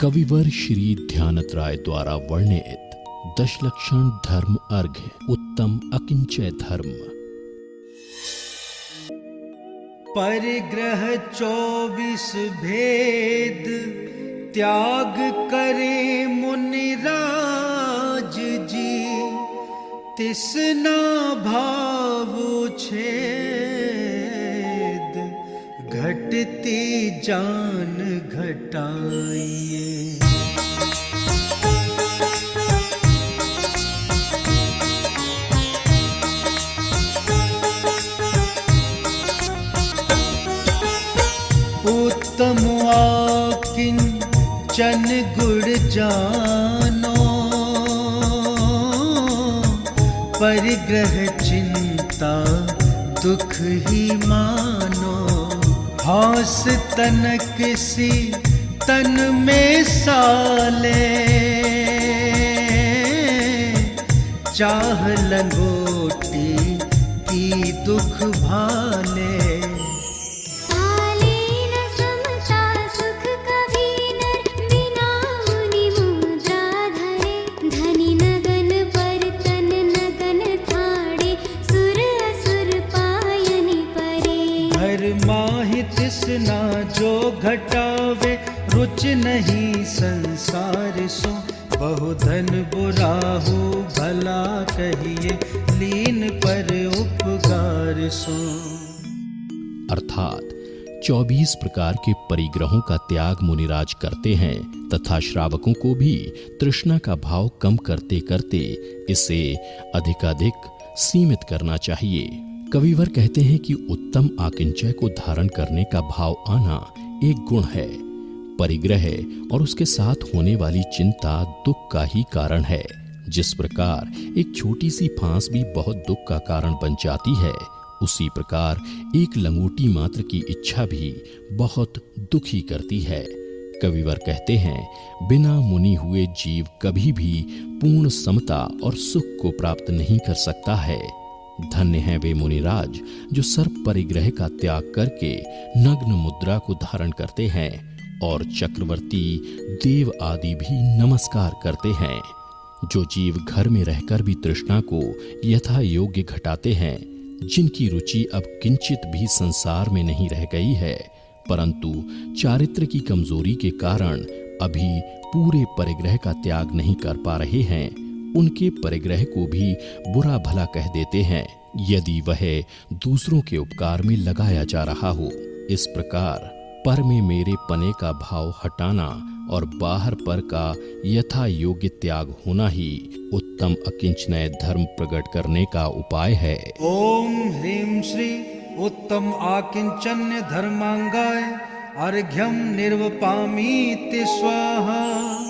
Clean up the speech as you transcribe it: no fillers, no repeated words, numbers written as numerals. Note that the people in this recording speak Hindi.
कविवर श्री ध्यानतराय द्वारा वर्णित दशलक्षण धर्म अर्घ्य उत्तम अकिंचय धर्म। परिग्रह 24 भेद त्याग करे मुनिराज जी, तिसना भाव छेद घटती जान घटाइए। उत्तम आकिंचन गुण जानो, परिग्रह चिंता दुख ही मानो। हास तनक सी तन में साले, चाह लंगोटी की दुख भाले। माहि तिसना जो घटावे, रुच नहीं संसार सो। बहुधन बुरा हो भला कहिए, लीन पर उपकार सो। अर्थात 24 प्रकार के परिग्रहों का त्याग मुनिराज करते हैं तथा श्रावकों को भी तृष्णा का भाव कम करते करते इसे अधिकाधिक सीमित करना चाहिए। कविवर कहते हैं कि उत्तम आकिंचय को धारण करने का भाव आना एक गुण है। परिग्रह और उसके साथ होने वाली चिंता दुख का ही कारण है। जिस प्रकार एक छोटी सी फांस भी बहुत दुख का कारण बन जाती है, उसी प्रकार एक लंगोटी मात्र की इच्छा भी बहुत दुखी करती है। कविवर कहते हैं, बिना मुनि हुए जीव कभी भी पूर्ण समता और सुख को प्राप्त नहीं कर सकता है। धन्य हैं वे मुनिराज जो सर्प परिग्रह का त्याग करके नग्न मुद्रा को धारण करते हैं और चक्रवर्ती देव आदि भी नमस्कार करते हैं। जो जीव घर में रहकर भी तृष्णा को यथा योग्य घटाते हैं, जिनकी रुचि अब किंचित भी संसार में नहीं रह गई है, परंतु चारित्र की कमजोरी के कारण अभी पूरे परिग्रह का त्याग नहीं कर पा रहे हैं, उनके परिग्रह को भी बुरा भला कह देते हैं, यदि वह दूसरों के उपकार में लगाया जा रहा हो। इस प्रकार पर में मेरे पने का भाव हटाना और बाहर पर का यथा योग्य त्याग होना ही उत्तम अकिंचनय धर्म प्रकट करने का उपाय है। ओम ह्रीं श्री उत्तम आकिंचन्य धर्मांगाय अर्घ्यम निर्वपामीति स्वाहा।